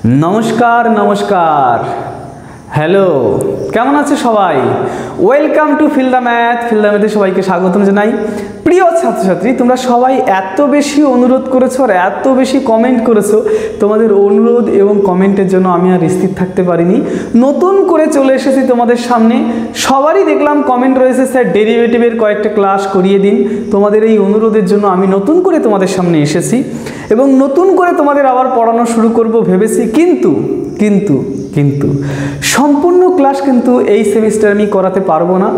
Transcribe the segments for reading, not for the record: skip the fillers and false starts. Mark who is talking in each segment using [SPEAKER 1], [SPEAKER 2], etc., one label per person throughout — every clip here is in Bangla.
[SPEAKER 1] नमस्कार नमस्कार हेलो কেমন আছে সবাই ওয়েলকাম টু ফিল দ্য ম্যাথে সবাইকে স্বাগতম জানাই। প্রিয় ছাত্রছাত্রী, তোমরা সবাই এত বেশি অনুরোধ করেছো আর এত বেশি কমেন্ট করেছো, তোমাদের অনুরোধ এবং কমেন্টের জন্য আমি আর স্থির থাকতে পারিনি। নতুন করে চলে এসেছি তোমাদের সামনে। সবারই দেখলাম কমেন্ট রয়েছে, স্যার ডেরিভেটিভের কয়েকটা ক্লাস করিয়ে দিন। তোমাদের এই অনুরোধের জন্য আমি নতুন করে তোমাদের সামনে এসেছি এবং নতুন করে তোমাদের আবার পড়ানো শুরু করব ভেবেছি। কিন্তু সম্পূর্ণ ক্লাস কিন্তু এই সেমিস্টার আমি করাতে পারবো না,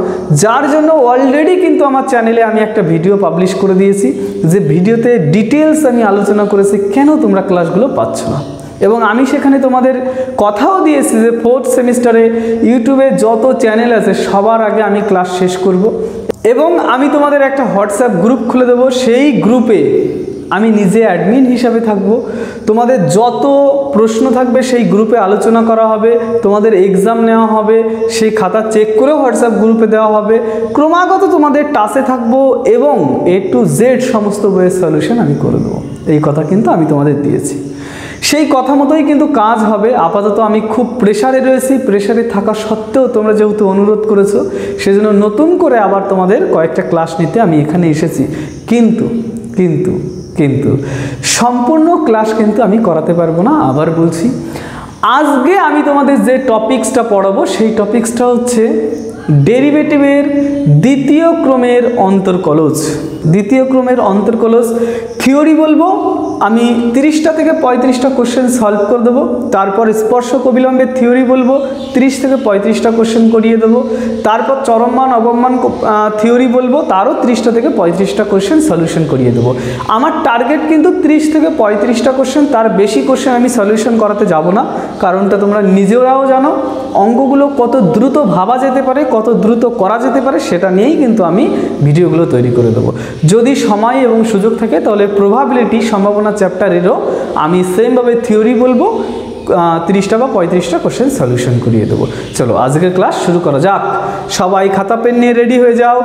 [SPEAKER 1] যার জন্য অলরেডি কিন্তু আমার চ্যানেলে আমি একটা ভিডিও পাবলিশ করে দিয়েছি, যে ভিডিওতে ডিটেলস আমি আলোচনা করেছি কেন তোমরা ক্লাসগুলো পাচ্ছ না। এবং আমি সেখানে তোমাদের কথাও দিয়েছি যে 4th সেমিস্টারে ইউটিউবে যত চ্যানেল আছে সবার আগে আমি ক্লাস শেষ করব এবং আমি তোমাদের একটা হোয়াটসঅ্যাপ গ্রুপ খুলে দেবো। সেই গ্রুপে আমি নিজে অ্যাডমিন হিসাবে থাকব। তোমাদের যত প্রশ্ন থাকবে সেই গ্রুপে আলোচনা করা হবে, তোমাদের এক্সাম নেওয়া হবে, সেই খাতা চেক করেও হোয়াটসঅ্যাপ গ্রুপে দেওয়া হবে। ক্রমাগত তোমাদের টাচে থাকবো এবং A to Z সমস্ত বইয়ের সলিউশন আমি করে দেবো। এই কথা কিন্তু আমি তোমাদের দিয়েছি, সেই কথা মতোই কিন্তু কাজ হবে। আপাতত আমি খুব প্রেশারে রয়েছি, প্রেশারে থাকা সত্ত্বেও তোমরা যেহেতু অনুরোধ করেছো, সেজন্য নতুন করে আবার তোমাদের কয়েকটা ক্লাস নিতে আমি এখানে এসেছি। কিন্তু সম্পূর্ণ ক্লাস কিন্তু আমি করাতে পারবো না। আবার বলছি, আজকে আমি তোমাদের যে টপিক্সটা পড়াবো সেই টপিক্সটা হচ্ছে ডেরিভেটিভের দ্বিতীয় ক্রমের অন্তর্কলজ। দ্বিতীয় ক্রমের অন্তর্কলজ থিওরি বলবো, আমি 30টা থেকে 35টা কোশ্চেন সলভ করে দেবো। তারপর স্পর্শক অবিলম্বের থিওরি বলবো, 30 থেকে 35টা কোশ্চেন করিয়ে দেবো। তারপর চরমমান অবমান থিওরি বলবো, তারও 30টা থেকে 35টা কোশ্চেন সলিউশন করিয়ে দেবো। আমার টার্গেট কিন্তু 30 থেকে 35টা কোশ্চেন, তার বেশি কোশ্চেন আমি সলিউশন করাতে যাব না। কারণটা তোমরা নিজেরাও জানো, অঙ্কগুলো কত দ্রুত ভাবা যেতে পারে, কত দ্রুত করা যেতে পারে, সেটা নিয়েই কিন্তু আমি ভিডিওগুলো তৈরি করে দেবো। যদি সময় এবং সুযোগ থাকে তাহলে প্রবাবিলিটি সম্ভাবনা চ্যাপ্টারেরও আমি সেমভাবে থিওরি বলবো, 30টা বা 35টা কোশ্চেন সলিউশন করিয়ে দেবো। চলো আজকের ক্লাস শুরু করা যাক। সবাই খাতা পেন নিয়ে রেডি হয়ে যাও,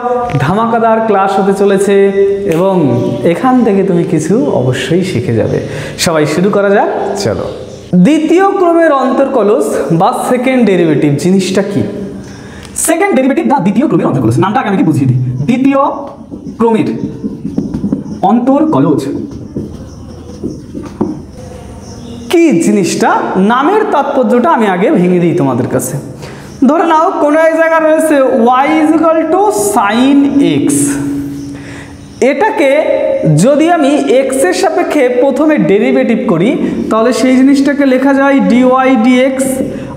[SPEAKER 1] ধামাকাদার ক্লাস হতে চলেছে এবং এখান থেকে তুমি কিছু অবশ্যই শিখে যাবে। সবাই শুরু করা যাক, চলো। দ্বিতীয় ক্রমের অন্তর্কলজ বা সেকেন্ড ডেরিভেটিভ জিনিসটা কি? সেকেন্ড ডেরিভেটিভ বা দ্বিতীয় ক্রমের অন্তর্কলজ, নামটা আগে আমি বুঝিয়ে দিই। দ্বিতীয় ক্রমের অন্তর্কলজ কি জিনিসটা, নামের তাৎপর্যটা আমি আগে ভেঙে দিই তোমাদের কাছে। ধরে নাও কোনো এক জায়গা রয়েছে y = sin x। এটাকে যদি আমি x এর সাপেক্ষে প্রথমে ডেরিভেটিভ করি তাহলে সেই জিনিসটাকে লেখা যায় dy dx,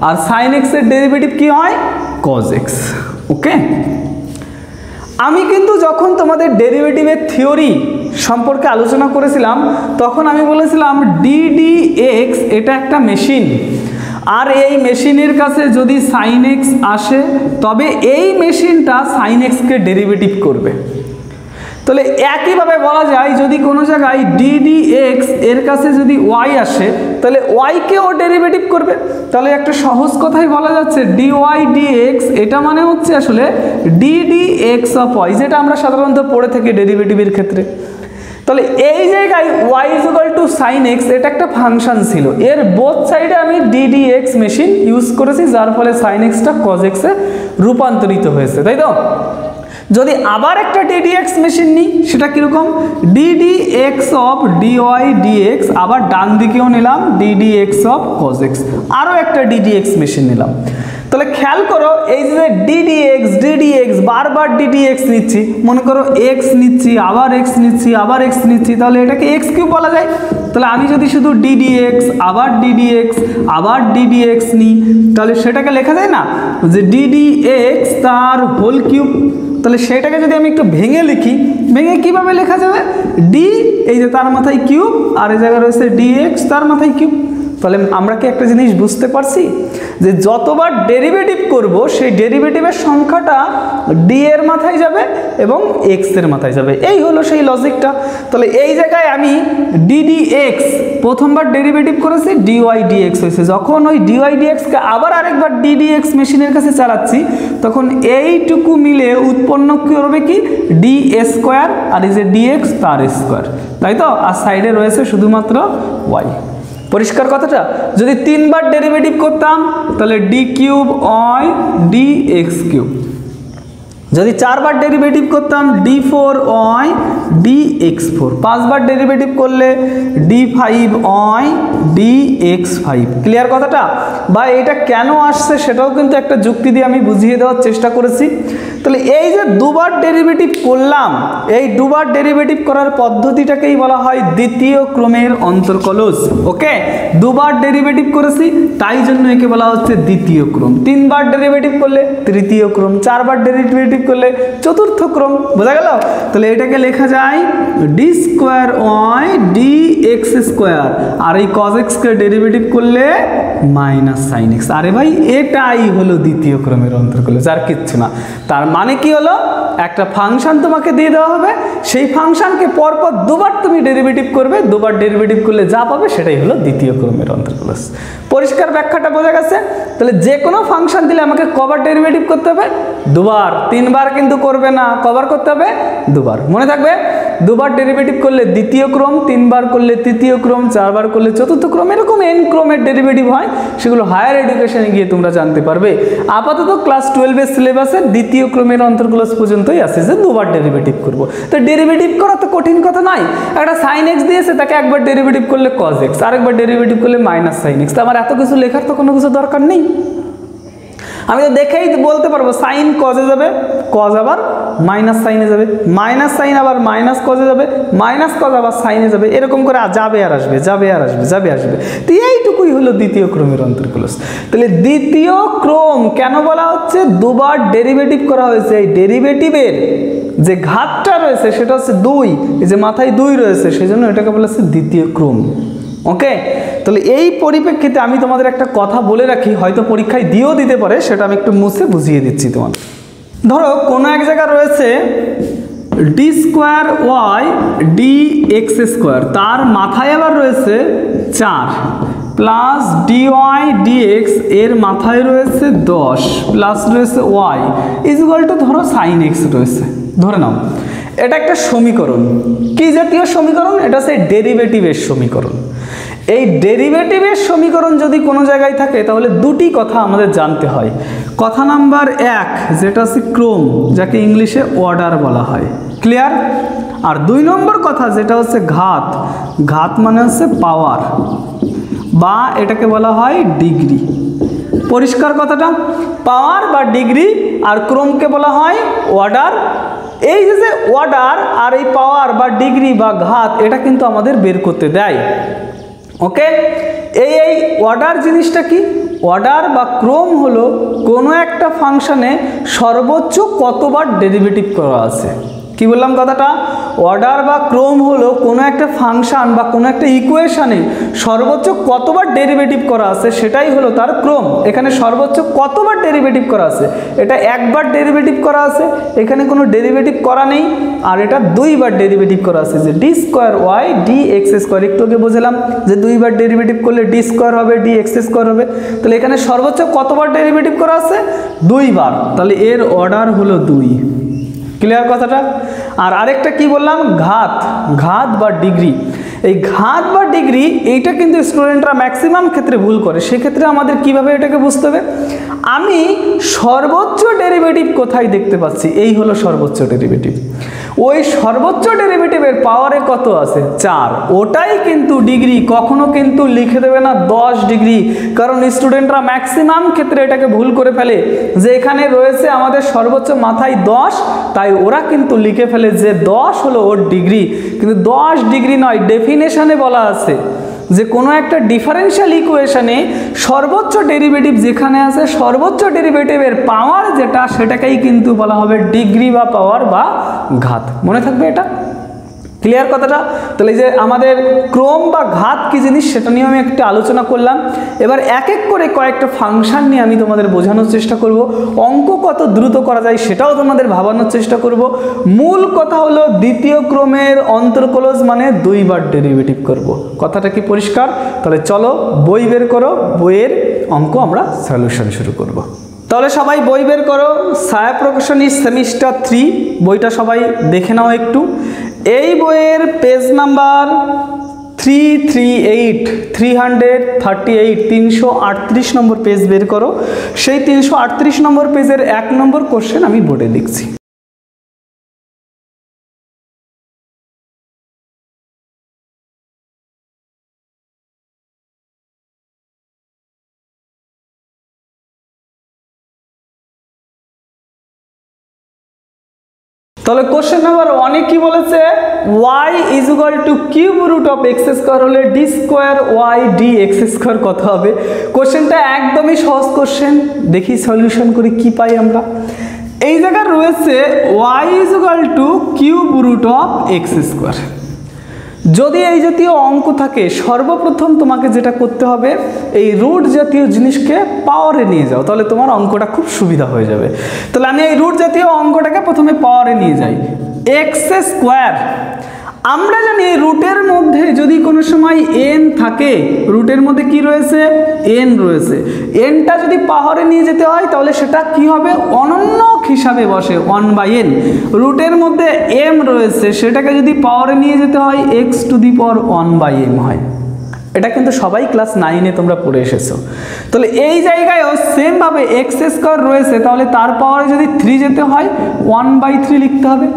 [SPEAKER 1] আর sin x এর ডেরিভেটিভ কি হয়? cos x। ওকে, আমি কিন্তু যখন তোমাদের ডেরিভেটিভের থিওরি সম্পর্কে আলোচনা করেছিলাম তখন আমি বলেছিলাম ddx এটা একটা মেশিন, আর এই মেশিনের কাছে যদি sin x আসে তবে এই মেশিনটা sin x কে ডেরিভেটিভ করবে। তাহলে একইভাবে বলা যায় যদি কোনো জায়গায় ddx এর কাছে যদি y আসে তাহলে y কেও ডেরিভেটিভ করবে। তাহলে একটা সহজ কথাই বলা যাচ্ছে dy dx এটা মানে হচ্ছে আসলে ddx অফ y, যেটা আমরা সাধারণত পড়ে থাকি ডেরিভেটিভের ক্ষেত্রে। তাহলে এই জায়গায় y = sin x এটা একটা ফাংশন ছিল, এর বোথ সাইডে আমি ddx মেশিন ইউজ করেছি, যার ফলে sin x টা cos x এ রূপান্তরিত হয়েছে, তাই তো? যদি আবার একটা ddx মেশিন নিই সেটা কীরকম, ddx অফ dy dx, আবার ডান দিকেও নিলাম ddx অফ cos x, আরও একটা ddx মেশিন নিলাম। তাহলে খেয়াল করো এই যে ddx বারবার ddx নিচ্ছি, মনে করো x নিচ্ছি আবার x নিচ্ছি আবার x নিচ্ছি, তাহলে এটাকে x কিউব বলা যায়। তাহলে আমি যদি শুধু ddx আবার ddx আবার ddx নিই তাহলে সেটাকে লেখা যায় না যে ddx তার হোল কিউব। তাহলে সেটাকে যদি আমি একটু ভেঙে লিখি, ভেঙে কিভাবে লেখা যাবে? d এই যে তার মাথায় কিউব, আর এই জায়গায় রয়েছে dx তার মাথায় কিউব। তাহলে আমরা কি একটা জিনিস বুঝতে পারছি যে যতবার ডেরিভেটিভ করব সেই ডেরিভেটিভের সংখ্যাটা d এর মাথায় যাবে এবং x এর মাথায় যাবে, এই হলো সেই লজিকটা। তাহলে এই জায়গায় আমি ddx প্রথমবার ডেরিভেটিভ করেছি, dy dx হয়েছে। যখন ওই dy dx কে আবার আরেকবার ddx মেশিনের কাছে চালাচ্ছি তখন এইটুকু মিলে উৎপন্ন করবে কি d স্কয়ার, আর এই যে dx তার স্কয়ার, তাই তো? আর সাইডে রয়েছে শুধুমাত্র y। পরিষ্কার কথাটা? যদি 3 বার ডেরিভেটিভ করতাম তাহলে ডি কিউব হয় ডি এক্স কিউব, যদি 4 বার ডেরিভেটিভ করতাম d4 হয় dx4, 5 বার ডেরিভেটিভ করলে d5 হয় dx5। ক্লিয়ার কথাটা? বা এটা কেন আসছে সেটাও কিন্তু একটা যুক্তি দিয়ে আমি বুঝিয়ে দেওয়ার চেষ্টা করেছি। তাহলে এই যে দুবার ডেরিভেটিভ করলাম, এই দুবার ডেরিভেটিভ করার পদ্ধতিটাকেই বলা হয় দ্বিতীয় ক্রমের অন্তর্কলজ। ওকে, দুবার ডেরিভেটিভ করেছি তাই জন্য একে বলা হচ্ছে দ্বিতীয় ক্রম। 3 বার ডেরিভেটিভ করলে তৃতীয় ক্রম, 4 বার ডেরিভেটিভ করলে চতুর্থ ক্রম। বোঝা গেল? তাহলে এটাকে লেখা যায় d square y d x square, আর এই কজ এক্সকে ডেরিভেটিভ করলে মাইনাস সাইন এক্স। আরে ভাই এটাই হলো দ্বিতীয় ক্রমের অন্তর্কলজ, আর কিচ্ছু না। তার মানে কি হলো, একটা ফাংশন তোমাকে দিয়ে দেওয়া হবে, সেই ফাংশনকে পরপর দুবার তুমি ডেরিভেটিভ করবে, দুবার ডেরিভেটিভ করলে যা পাবে সেটাই হলো দ্বিতীয় ক্রমের অন্তর্কলজ। পরিষ্কার ব্যাখ্যাটা বোঝা গেছে? তাহলে যে কোনো ফাংশন দিলে আমাকে কবার ডেরিভেটিভ করতে হবে? দুবার। 3 বার কিন্তু করবে না, কবার করতে হবে? দুবার। মনে থাকবে, দুবার ডেরিভেটিভ করলে দ্বিতীয় ক্রম, 3 বার করলে তৃতীয় ক্রম, 4 বার করলে চতুর্থ ক্রম, এরকম n ক্রমের ডেরিভেটিভ হয়, সেগুলো হায়ার এডুকেশনে গিয়ে তোমরা জানতে পারবে। আপাতত ক্লাস 12 এর সিলেবাসে দ্বিতীয় ক্রমের অন্তর্কলজ পর্যন্তই আছে যে দুবার ডেরিভেটিভ করব। তো ডেরিভেটিভ করা তো কঠিন কথা নয়। একটা সাইন এক্স দিয়েছে, তাকে একবার ডেরিভেটিভ করলে কজ এক্স, আরেকবার ডেরিভেটিভ করলে মাইনাস সাইন এক্স। তো আমার এত কিছু লেখার তো কোনো কিছু দরকার নেই। আমি তো দেখেই বলতে পারবো সাইন কজে যাবে, কজ আবার মাইনাস সাইনে যাবে, মাইনাস সাইন আবার মাইনাস কজে যাবে, মাইনাস কজ আবার সাইনে যাবে, এরকম করে যাবে আর আসবে, যাবে আর আসবে, যাবে আসবে। তো এইটুকুই হলো দ্বিতীয় ক্রমের অন্তর্কলজ। তাহলে দ্বিতীয় ক্রম কেন বলা হচ্ছে? দুবার ডেরিভেটিভ করা হয়েছে, এই ডেরিভেটিভের যে ঘাতটা রয়েছে সেটা হচ্ছে 2, এই যে মাথায় 2 রয়েছে, সেই জন্য এটাকে বলা হচ্ছে দ্বিতীয় ক্রম। ওকে, তাহলে এই পরিপ্রেক্ষিতে আমি তোমাদের একটা কথা বলে রাখি, হয়তো পরীক্ষায় দিয়েও দিতে পারে, সেটা আমি একটু মুছে বুঝিয়ে দিচ্ছি তোমাদের। ধরো কোনো এক জায়গায় রয়েছে d square y d x square, তার মাথায় আবার রয়েছে 4 plus d y d x, এর মাথায় রয়েছে 10 প্লাস রয়েছে ওয়াই ইজুয়াল টু ধরো সাইন এক্স রয়েছে। ধরে নাও এটা একটা সমীকরণ। কি জাতীয় সমীকরণ? এটা হচ্ছে ডেরিভেটিভের সমীকরণ। এই ডেরিভেটিভের সমীকরণ যদি কোনো জায়গায় থাকে তাহলে দুটি কথা আমাদের জানতে হয়। কথা নাম্বার 1 যেটা হচ্ছে ক্রম, যাকে ইংলিশে অর্ডার বলা হয়। ক্লিয়ার? আর 2 নম্বর কথা যেটা হচ্ছে ঘাত। ঘাত মানে হচ্ছে পাওয়ার, বা এটাকে বলা হয় ডিগ্রি। পরিষ্কার কথাটা? পাওয়ার বা ডিগ্রি, আর ক্রমকে বলা হয় অর্ডার। এই যে অর্ডার আর এই পাওয়ার বা ডিগ্রি বা ঘাত, এটা কিন্তু আমাদের বের করতে দেয়। ওকে, এই অর্ডার জিনিসটা কি? অর্ডার বা ক্রম হলো কোনো একটা ফাংশনে সর্বোচ্চ কতবার ডেরিভেটিভ করা আছে। কি বললাম কথাটা? অর্ডার বা ক্রম হলো কোনো একটা ফাংশন বা কোনো একটা ইকুয়েশনে সর্বোচ্চ কতবার ডেরিভেটিভ করা আছে, সেটাই হলো তার ক্রম। এখানে সর্বোচ্চ কতবার ডেরিভেটিভ করা আছে? এটা 1 বার ডেরিভেটিভ করা আছে, এখানে কোনো ডেরিভেটিভ করা নেই, আর এটা 2 বার ডেরিভেটিভ করা আছে, যে d square y d x square. একটু আগে বুঝলাম যে 2 বার ডেরিভেটিভ করলে ডি স্কোয়ার হবে, ডি এক্স স্কোয়ার হবে। তাহলে এখানে সর্বোচ্চ কতবার ডেরিভেটিভ করা আছে? 2 বার। তাহলে এর অর্ডার হলো 2। ক্লিয়ার কথাটা? আর আরেকটা কি বললাম? ঘাত। ঘাত বা ডিগ্রি। এই ঘাত বা ডিগ্রি এইটা কিন্তু স্টুডেন্টরা ম্যাক্সিমাম ক্ষেত্রে ভুল করে। সেক্ষেত্রে আমাদের কিভাবে এটাকে বুঝতে হবে? আমি সর্বোচ্চ ডেরিভেটিভ কোথায় দেখতে পাচ্ছি? এই হলো সর্বোচ্চ ডেরিভেটিভ। ওই সর্বোচ্চ ডেরিভেটিভের পাওয়ারে কত আছে? 4। ওটাই কিন্তু ডিগ্রি। কখনো কিন্তু লিখে দেবে না 10 ডিগ্রি, কারণ স্টুডেন্টরা ম্যাক্সিমাম ক্ষেত্রে এটাকে ভুল করে ফেলে যে এখানে রয়েছে আমাদের সর্বোচ্চ মাথায় 10, তাই ওরা কিন্তু লিখে ফেলে যে 10 হলো ওর ডিগ্রি। কিন্তু 10 ডিগ্রি নয়, ডেফিনেশনে বলা আছে যে কোনো একটা ডিফারেনশিয়াল ইকুয়েশনে সর্বোচ্চ ডেরিভেটিভ যেখানে আছে, সর্বোচ্চ ডেরিভেটিভের পাওয়ার যেটা, সেটাকেই কিন্তু বলা হবে ডিগ্রি বা পাওয়ার বা ঘাত। মনে থাকবে এটা? ক্লিয়ার কথাটা? তাহলে যে আমাদের ক্রম বা ঘাত কি জিনিস সেটা নিয়ে আমি একটু আলোচনা করলাম। এবার এক এক করে কয়েকটা ফাংশন নিয়ে আমি তোমাদের বোঝানোর চেষ্টা করব। অঙ্ক কত দ্রুত করা যায় সেটাও তোমাদের ভাবানোর চেষ্টা করব। মূল কথা হলো দ্বিতীয় ক্রমের অন্তর্কলজ মানে 2 বার ডেরিভেটিভ করব। কথাটা কি পরিষ্কার? তাহলে চলো বই বের করো, বইয়ের অঙ্ক আমরা সলিউশন শুরু করব। তাহলে সবাই বই বের করো, ছায়া প্রকাশনী সেমিস্টার 3 বইটা সবাই দেখে নাও একটু। এই বইয়ের পেজ নাম্বার 3 338 নম্বর পেজ বের করো। সেই 338 নম্বর পেজের 1 নম্বর কোশ্চেন আমি বোর্ডে লিখছি। তাহলে কোশ্চেন নাম্বার 1 কি বলেছে, y is equal to cube root of x square হলে d square y d x square কত হবে। কোশ্চেনটা একদমই সহজ কোশ্চেন, দেখি সলিউশন করে কি পাই আমরা। এই জায়গায় রয়েছে y is equal to cube root of x square. যদি এই জাতীয় অঙ্ক থাকে সর্বপ্রথম তোমাকে যেটা করতে হবে এই রুট জাতীয় জিনিসকে পাওয়ারে নিয়ে যাও, তাহলে তোমার অঙ্কটা খুব সুবিধা হয়ে যাবে। তাহলে আমি এই রুট জাতীয় অঙ্কটাকে প্রথমে পাওয়ারে নিয়ে যাই। এক্স স্কোয়ার, আমরা জানি রুটের মধ্যে যদি কোনো সময় n থাকে, রুটের মধ্যে কি রয়েছে, n রয়েছে, nটা যদি পাওয়ারে নিয়ে যেতে হয় তাহলে সেটা কি হবে, অনন্যক হিসাবে বসে 1/n। রুটের মধ্যে m রয়েছে, সেটাকে যদি পাওয়ারে নিয়ে যেতে হয় x to the power 1/m হয়। এটা কিন্তু সবাই ক্লাস 9-এ তোমরা পড়ে এসেছো। তাহলে এই জায়গায়ও সেমভাবে এক্স স্কোয়ার রয়েছে, তাহলে তার পাওয়ারে যদি 3 যেতে হয় 1/3 লিখতে হবে।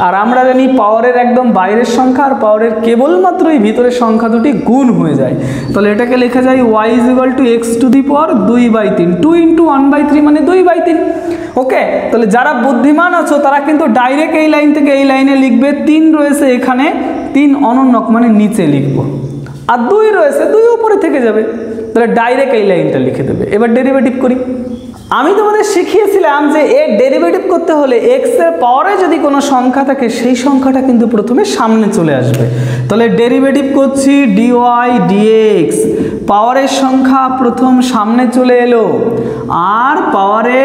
[SPEAKER 1] আর আমরা জানি পাওয়ারের একদম বাইরের সংখ্যা আর পাওয়ারের কেবলমাত্রই ভিতরের সংখ্যা দুটি গুণ হয়ে যায়, তাহলে এটাকে লেখা যায় y is equal two x to the power 2/3, 2 into 1/3 মানে 2/3। ওকে, তাহলে যারা বুদ্ধিমান আছো তারা কিন্তু ডাইরেক্ট এই লাইন থেকে এই লাইনে লিখবে। 3 রয়েছে এখানে, 3 অনন্যক মানে নিচে লিখবো, আর 2 রয়েছে 2 উপরে থেকে যাবে, তাহলে ডাইরেক্ট এই লাইনটা লিখে দেবে। এবার ডেরিভেটিভ করি। আমি তোমাদের শিখিয়েছিলাম যে এর ডেরিভেটিভ করতে হলে এক্স এর পাওয়ারে যদি কোনো সংখ্যা থাকে সেই সংখ্যাটা কিন্তু প্রথমে সামনে চলে আসবে। তাহলে ডেরিভেটিভ করছি ডিওয়াই ডিএক্স, পাওয়ারের সংখ্যা প্রথম সামনে চলে এলো আর পাওয়ারে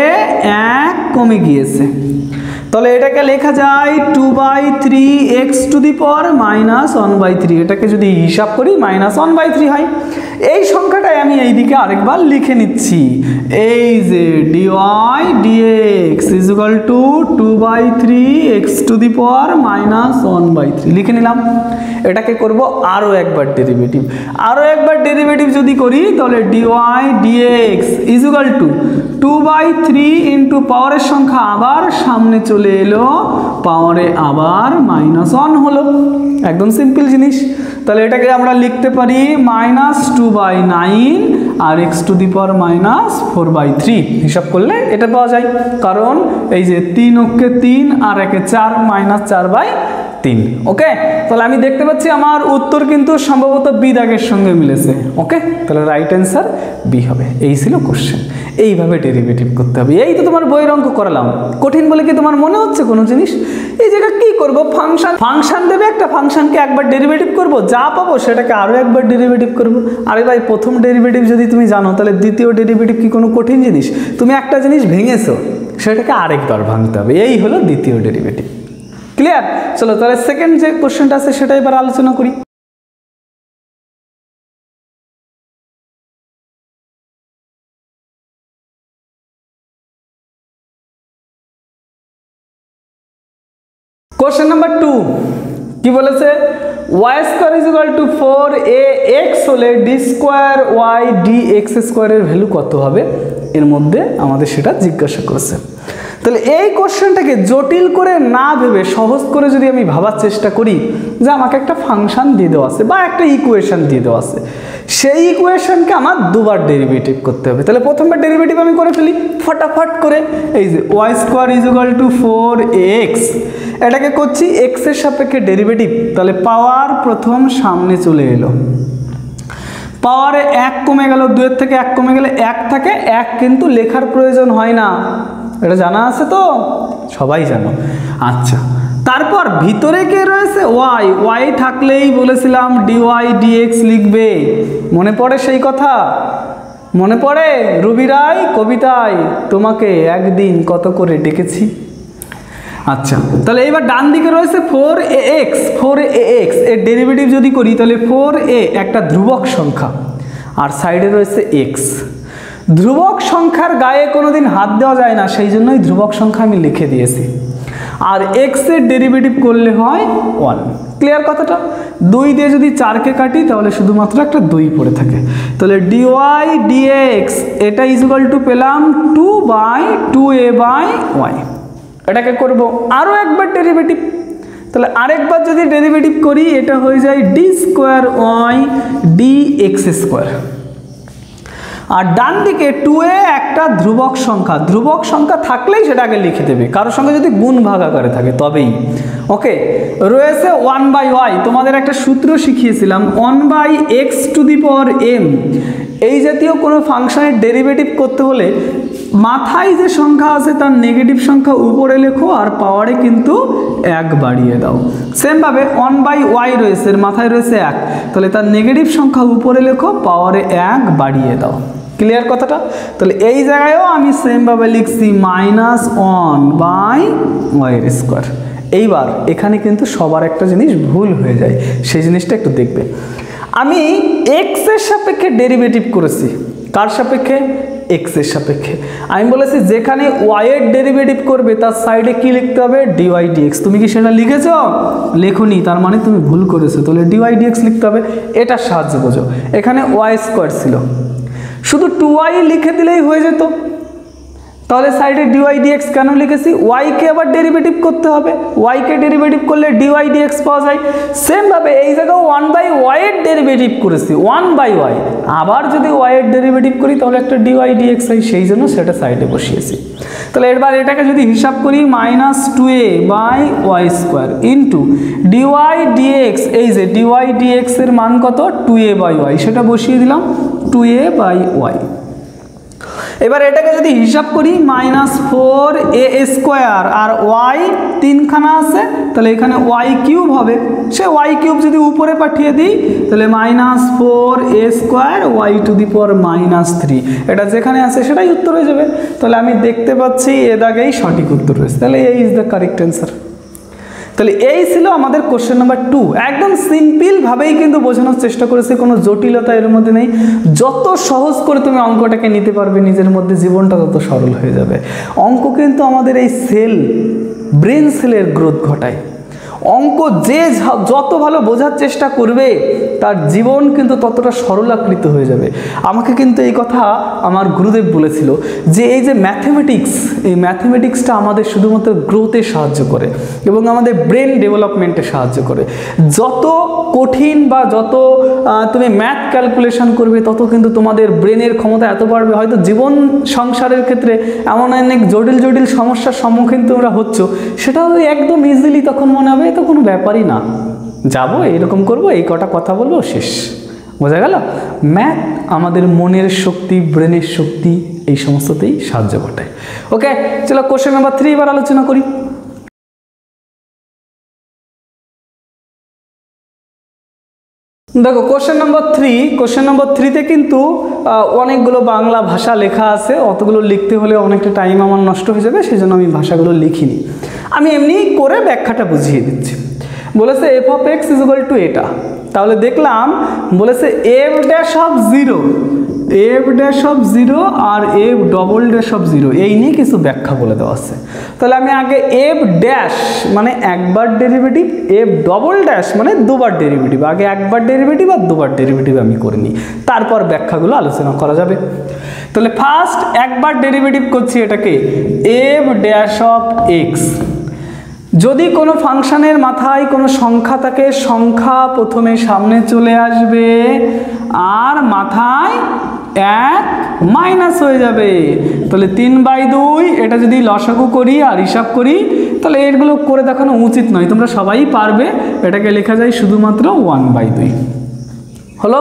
[SPEAKER 1] 1 কমে গিয়েছে, তাহলে এটাকে লেখা যায় 2/3 x টু দি পাওয়ার -1/3। এটাকে যদি হিসাব করি -1/3 হয়। এই সংখ্যাটাই আমি এইদিকে আরেকবার লিখে নিচ্ছি, এই যে dy dx is equal to 2/3 x to the power -1/3 লিখে নিলাম। এটাকে করব আরও একবার ডেরিভেটিভ। আরও একবার ডেরিভেটিভ যদি করি তাহলে dy dx is equal to 2/3 into পাওয়ারের সংখ্যা আবার সামনে চলে এলো, পাওয়ারে আবার -1 হলো। একদম সিম্পল জিনিস। তাহলে এটাকে আমরা লিখতে পারি -2/9 আর x টু দি পাওয়ার -4/3। হিসাব করলে এটা পাওয়া যায়, কারণ এই যে 3 অক্ষে 3 আর 1 4 -4/3। ওকে, তাহলে আমি দেখতে পাচ্ছি আমার উত্তর কিন্তু সম্ভবত বি দাগের সঙ্গে মিলেছে। ওকে, তাহলে রাইট অ্যান্সার বি হবে। এই ছিল কোশ্চেন, এইভাবে ডেরিভেটিভ করতে হবে। এই তো তোমার বইয়ের অঙ্ক করালাম, কঠিন বলে কি তোমার মনে হচ্ছে কোনো জিনিস? এই জায়গায় কি করব, ফাংশন দেবে, একটা ফাংশনকে একবার ডেরিভেটিভ করব, যা পাবো সেটাকে আরও একবার ডেরিভেটিভ করব। আরে ভাই, প্রথম ডেরিভেটিভ যদি তুমি জানো তাহলে দ্বিতীয় ডেরিভেটিভ কি কোনো কঠিন জিনিস? তুমি একটা জিনিস ভেঙেছো, সেটাকে আরেকবার ভাঙতে হবে। এই হলো দ্বিতীয় ডেরিভেটিভ। ক্লিয়ার? চলো তাহলে সেকেন্ড যে কোশ্চেনটা আছে সেটা এবার আলোচনা করি। কোশ্চেন নাম্বার 2 কি বলেছে, y square is equal to 4ax হলে d square y d x স্কোয়ারের ভ্যালু কত হবে, এর মধ্যে আমাদের সেটা জিজ্ঞাসা করেছে। তাহলে এই কোশ্চেনটাকে জটিল করে না ভেবে সহজ করে যদি আমি ভাবার চেষ্টা করি যে আমাকে একটা ফাংশন দিয়ে দেওয়া আছে বা একটা ইকুয়েশন দিয়ে দেওয়া আছে, সেই ইকুয়েশনকে আমার দুবার ডেরিভেটিভ করতে হবে। তাহলে প্রথমবার ডেরিভেটিভ আমি করে ফেলি ফটাফট করে। এই যে y square is equal two 4x, এটাকে করছি x এর সাপেক্ষে ডেরিভেটিভ, তাহলে পাওয়ার প্রথম সামনে চলে এলো, পাওয়ারে 1 কমে গেল, 2 এর থেকে 1 কমে গেলে 1 থাকে, 1 কিন্তু লেখার প্রয়োজন হয় না, এটা জানা আছে তো, সবাই জানো। আচ্ছা, তারপর ভিতরে কে রয়েছে, y থাকলেই বলেছিলাম dy dx লিখবে। মনে পড়ে সেই কথা? মনে পড়ে রবি রায় কবিতায় তোমাকে একদিন কত করে ডেকেছি? আচ্ছা, তাহলে এবার ডান দিকে রয়েছে 4ax, এর ডেরিভেটিভ যদি করি তাহলে 4a একটা ধ্রুবক সংখ্যা আর সাইডে রয়েছে x। ধ্রুবক সংখ্যার গায়ে কোনোদিন হাত দেওয়া যায় না, সেই জন্যই ধ্রুবক সংখ্যা আমি লিখে দিয়েছি। আর এক্সের ডেরিভেটিভ করলে হয় 1। ক্লিয়ার কথাটা? 2 দিয়ে যদি 4কে কাটি তাহলে শুধুমাত্র একটা 2 পড়ে থাকে। তাহলে dy dx এটা ইকুয়াল টু পেলাম 2/2a/y। এটাকে করব আরও একবার ডেরিভেটিভ। তাহলে আরেকবার যদি ডেরিভেটিভ করি এটা হয়ে যায় d square y dx square. আর ডান দিকে 2a একটা ধ্রুবক সংখ্যা থাকলেই সেটা আগে লিখে দেবে, কারোর সঙ্গে যদি গুণ ভাগ আকারে থাকে তবেই। ওকে, রয়েছে 1/y। তোমাদের একটা সূত্র শিখিয়েছিলাম 1/x⁴m। এই জাতীয় কোনো ফাংশনের ডেরিভেটিভ করতে হলে মাথায় যে সংখ্যা আছে তার নেগেটিভ সংখ্যা উপরে লেখো আর পাওয়ারে কিন্তু 1 বাড়িয়ে দাও। সেমভাবে 1/y রয়েছে, মাথায় রয়েছে 1, তাহলে তার নেগেটিভ সংখ্যা উপরে লেখো, পাওয়ারে 1 বাড়িয়ে দাও। ক্লিয়ার কথাটা? তাহলে এই জায়গায়ও আমি সেমভাবে লিখছি -1/y²। এইবার এখানে কিন্তু সবার একটা জিনিস ভুল হয়ে যায়, সেই জিনিসটা একটু দেখবে। আমি এক্স এর সাপেক্ষে ডেরিভেটিভ করেছি। কার সাপেক্ষে? এক্স এর সাপেক্ষে। আমি বলেছি যেখানে ওয়াই এর ডেরিভেটিভ করবে তার সাইডে কি লিখতে হবে? D y d x. তুমি কি সেটা লিখেছো? লেখোনি, তার মানে তুমি ভুল করেছো। তাহলে ডিওয়াই ডিএক্স লিখতে হবে। এটার সাহায্য বোঝো। এখানে ওয়াই স্কোয়ার ছিল, শুধু 2y লিখে দিলেই হয়ে যেত। তাহলে সাইডে ডিওয়াই ডিএক্স কেন লিখেছি? ওয়াইকে আবার ডেরিভেটিভ করতে হবে, ওয়াইকে ডেরিভেটিভ করলে ডিওয়াই ডিএক্স পাওয়া যায়। সেমভাবে এই জায়গায় 1/y এর ডেরিভেটিভ করেছি, 1/y। আবার যদি y এর ডেরিভেটিভ করি তাহলে একটা ডিওয়াই ডিএক্স হয়, সেই জন্য সেটা সাইডে বসিয়েছি। তাহলে এবার এটাকে যদি হিসাব করি -2a/y² ইন্টু ডিওয়াই ডিএক্স, এই যে ডিওয়াই ডিএক্স এর মান কত? 2a/y, সেটা বসিয়ে দিলাম 2a/y। এবার এটাকে যদি হিসাব করি -4a² আর y 3খানা আছে, তাহলে এখানে y³ হবে। সে y³ যদি উপরে পাঠিয়ে দিই তাহলে -4a² y⁻³ এটা যেখানে আছে সেটাই উত্তর হয়ে যাবে। তাহলে আমি দেখতে পাচ্ছি এ দাগেই সঠিক উত্তর রয়েছে। তাহলে এই ইজ দ্য কারেক্ট অ্যান্সার। তাহলে এই ছিল আমাদের কোশ্চেন নাম্বার 2। একদম সিম্পলভাবেই কিন্তু বোঝানোর চেষ্টা করেছি, কোনো জটিলতা এর মধ্যে নেই। যত সহজ করে তুমি অঙ্কটাকে নিতে পারবে নিজের মধ্যে, জীবনটা তত সরল হয়ে যাবে। অঙ্ক কিন্তু আমাদের এই ব্রেন সেলের গ্রোথ ঘটায়। অঙ্ক যে যত ভালো বোঝার চেষ্টা করবে তার জীবন কিন্তু ততটা সরলাকৃত হয়ে যাবে। আমাকে কিন্তু এই কথা আমার গুরুদেব বলেছিল যে এই যে ম্যাথমেটিক্স, এই ম্যাথমেটিক্সটা আমাদের শুধুমাত্র গ্রোথে সাহায্য করে এবং আমাদের ব্রেন ডেভেলপমেন্টে সাহায্য করে। যত কঠিন বা যত তুমি ম্যাথ ক্যালকুলেশন করবে তত কিন্তু তোমাদের ব্রেনের ক্ষমতা এত বাড়বে। হয়তো জীবন সংসারের ক্ষেত্রে এমন অনেক জটিল জটিল সমস্যার সম্মুখীন তোমরা হচ্ছ, সেটাও একদম ইজিলি তখন মনে হবে তো কোনো ব্যাপারই না, যাবো এরকম করব, এই কটা কথা বলবো, শেষ। বোঝা গেল? ম্যাথ আমাদের মনের শক্তি, ব্রেনের শক্তি, এই সমস্ততেই সাহায্য ঘটায়। ওকে, চলো কোশ্চেন নাম্বার 3 এবার আলোচনা করি। দেখো কোশ্চেন নাম্বার 3তে কিন্তু অনেকগুলো বাংলা ভাষা লেখা আছে। অতগুলো লিখতে হলে অনেকটা টাইম আমার নষ্ট হয়ে যাবে, সেই জন্য আমি ভাষাগুলো লিখিনি। আমি এমনি করে ব্যাখ্যাটা বুঝিয়ে দিচ্ছি। বলেছে f(x) = এটা। তাহলে দেখলাম বলেছে f'(0) আর f'(0) এই নিয়ে কিছু ব্যাখ্যা বলে দেওয়া আছে। তাহলে আমি আগে f' মানে একবার ডেরিভেটিভ, f' মানে দুবার ডেরিভেটিভ, আগে একবার ডেরিভেটিভ আর দুবার ডেরিভেটিভ আমি করে নিই, তারপর ব্যাখ্যাগুলো আলোচনা করা যাবে। তাহলে ফার্স্ট একবার ডেরিভেটিভ করছি এটাকে f'(x). যদি কোনো ফাংশনের মাথায় কোনো সংখ্যা থাকে, সংখ্যা প্রথমে সামনে চলে আসবে আর মাথায় 1 মাইনাস হয়ে যাবে। তাহলে 3/2, এটা যদি লসাগু করি আর হিসাব করি তাহলে এগুলো করে দেখানো উচিত নয়, তোমরা সবাই পারবে। এটাকে লেখা যায় শুধুমাত্র 1/2 হলো।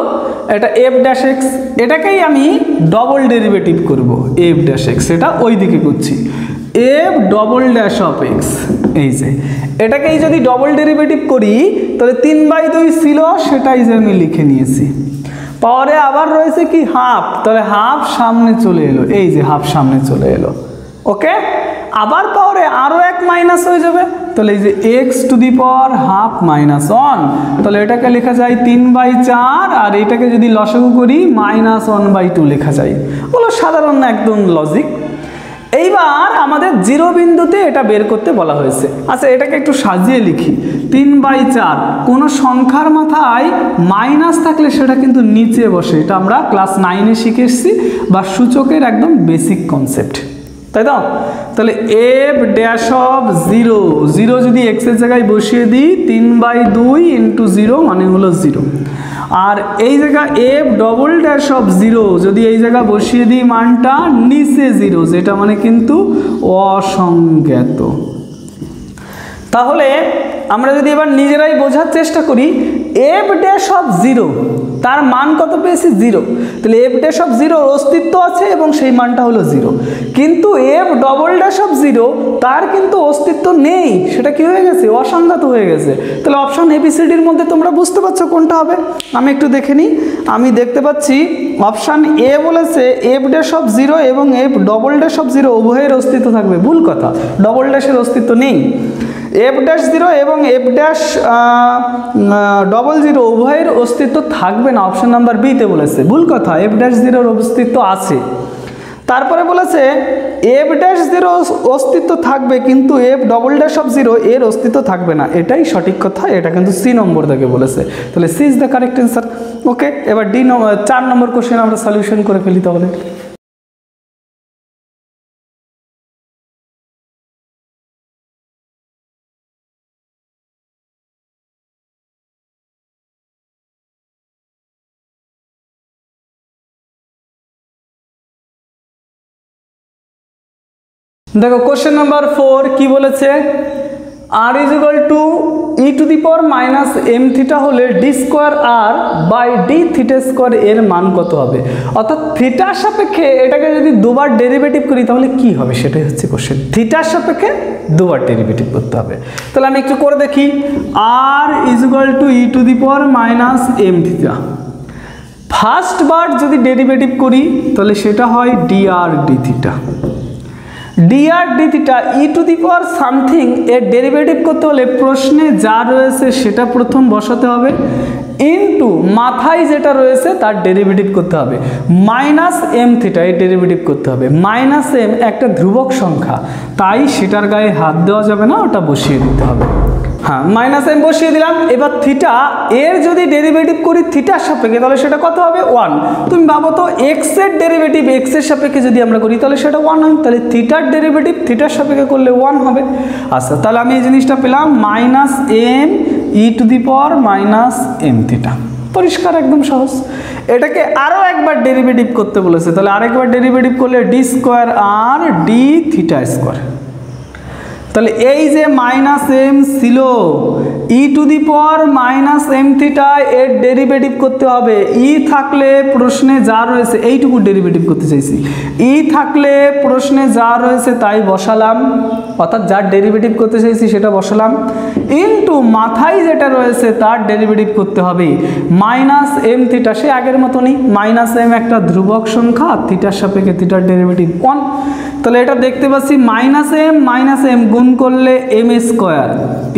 [SPEAKER 1] এটা f'(x), এটাকেই আমি ডবল ডেরিভেটিভ করব f'(x), এটা ওই দিকে করছি f'(x). এই যে এটাকেই যদি ডবল ডেরিভেটিভ করি তাহলে 3/2 ছিল, সেটাই যে আমি লিখে নিয়েছি। পাওয়ারে আবার রয়েছে কি হাফ, তাহলে হাফ সামনে চলে এলো, এই যে হাফ সামনে চলে এলো। ওকে, আবার পাওয়ারে আরও 1 মাইনাস হয়ে যাবে, তাহলে এই যে x⁻½ -1, তাহলে এটাকে লেখা যায় 3/4, আর এটাকে যদি লসাগু করি -1/2 লেখা যায়। বলো সাধারণ একদম লজিক। এইবার আমাদের 0 বিন্দুতে এটা বের করতে বলা হয়েছে। আচ্ছা, এটাকে একটু সাজিয়ে লিখি। 3/4 কোনো সংখ্যার মাথায় মাইনাস থাকলে সেটা কিন্তু নিচে বসে, এটা আমরা ক্লাস 9-এ শিখে এসেছি, বা সূচকের একদম বেসিক কনসেপ্ট, তাই তো? তাহলে এফ ড্যাশ অফ 0 যদি এক্স এর জায়গায় বসিয়ে দিই 3/2 ইন্টু 0 মানে হলো 0। আর এই জায়গা এফ ডবল ড্যাশ অফ 0 যদি এই জায়গা বসিয়ে দিই মানটা নিচে 0, যেটা মানে কিন্তু অসংজ্ঞাত। তাহলে আমরা যদি এবার নিজেরাই বোঝার চেষ্টা করি, এফ ড্যাশ অফ 0 তার মান কত পেয়েছি? 0। তাহলে এফ ড্যাশ অফ 0 অস্তিত্ব আছে এবং সেই মানটা হলো 0। কিন্তু এফ ডবল ড্যাশ অফ 0 তার কিন্তু অস্তিত্ব নেই, সেটা কি হয়ে গেছে? অসংজ্ঞাত হয়ে গেছে। তাহলে অপশন এবিসিডির মধ্যে তোমরা বুঝতে পারছো কোনটা হবে? আমি একটু দেখে নিই। আমি দেখতে পাচ্ছি অপশান এ বলেছে এফ ড্যাশ অফ 0 এবং এফ ডবল ড্যাশ অফ 0 উভয়ের অস্তিত্ব থাকবে। ভুল কথা, ডবল ড্যাশের অস্তিত্ব নেই। এফ ড্যাশ 0 এবং এফ ড্যাশ ডবল 0 উভয়ের অস্তিত্ব থাকবে না, অপশন নাম্বার বিতে বলেছে। ভুল কথা, এফ ড্যাশ 0-র অস্তিত্ব আছে। তারপরে বলেছে এফ ড্যাশ 0 অস্তিত্ব থাকবে কিন্তু এফ ডবল ড্যাশ অফ 0 এর অস্তিত্ব থাকবে না, এটাই সঠিক কথা। এটা কিন্তু সি নম্বর থেকে বলেছে। তাহলে C is the correct answer. Okay, এবার 4 নম্বর কোশ্চেন আমরা সলিউশন করে ফেলি তাহলে। দেখো কোশ্চেন নাম্বার 4 কি বলেছে? r is equal to e to the power minus m theta হলে d square r by d theta square এর মান কত হবে? অর্থাৎ থিটার সাপেক্ষে এটাকে যদি দুবার ডেরিভেটিভ করি তাহলে কি হবে, সেটাই হচ্ছে কোশ্চেন। থিটার সাপেক্ষে দুবার ডেরিভেটিভ করতে হবে। তাহলে আমি একটু করে দেখি। r is equal to e to the power minus m theta, first বার যদি ডেরিভেটিভ করি তাহলে সেটা হয় d r d theta. dr d theta e to the power something এর ডেরিভেটিভ করতে হলে প্রশ্নে যা রয়েছে সেটা প্রথম বসাতে হবে, ইনটু মাথায় যেটা রয়েছে তার ডেরিভেটিভ করতে হবে, মাইনাস এম থিটা এর ডেরিভেটিভ করতে হবে। মাইনাস এম একটা ধ্রুবক সংখ্যা, তাই সেটার গায়ে হাত দেওয়া যাবে না, ওটা বসিয়ে দিতে হবে। হ্যাঁ, মাইনাস এম বসিয়ে দিলাম। এবার থিটা এর যদি ডেরিভেটিভ করি থিটার সাপেক্ষে তাহলে সেটা কত হবে? 1। তুমি ভাবো তো এক্স এর ডেরিভেটিভ এক্স এর সাপেক্ষে যদি আমরা করি তাহলে সেটা 1 হয়। তাহলে থিটার ডেরিভেটিভ থিটার সাপেক্ষে করলে 1 হবে। আচ্ছা, তাহলে আমি এই জিনিসটা পেলাম minus m e to the power minus m theta. পরিষ্কার, একদম সহজ। এটাকে আরও একবার ডেরিভেটিভ করতে বলেছে, তাহলে আরেকবার ডেরিভেটিভ করলে d square r d theta square. তাহলে এই যে মাইনাস এম ছিল, e to the power minus m theta এর ডেরিভেটিভ করতে হবে। ই থাকলে প্রশ্নে যা রয়েছে, এইটুকু ডেরিভেটিভ করতে চাইছি, ই থাকলে প্রশ্নে যা রয়েছে তাই বসালাম, অর্থাৎ যার ডেরিভেটিভ করতে চাইছি সেটা বসালাম, ইনটু মাথায় যেটা রয়েছে তার ডেরিভেটিভ করতে হবে মাইনাস এম থিটা। সে আগের মতনই, মাইনাস এম একটা ধ্রুবক সংখ্যা, থিটার সাপেক্ষে থিটার ডেরিভেটিভ 1। তাহলে এটা দেখতে পাচ্ছি মাইনাস এম গুণ করলে m square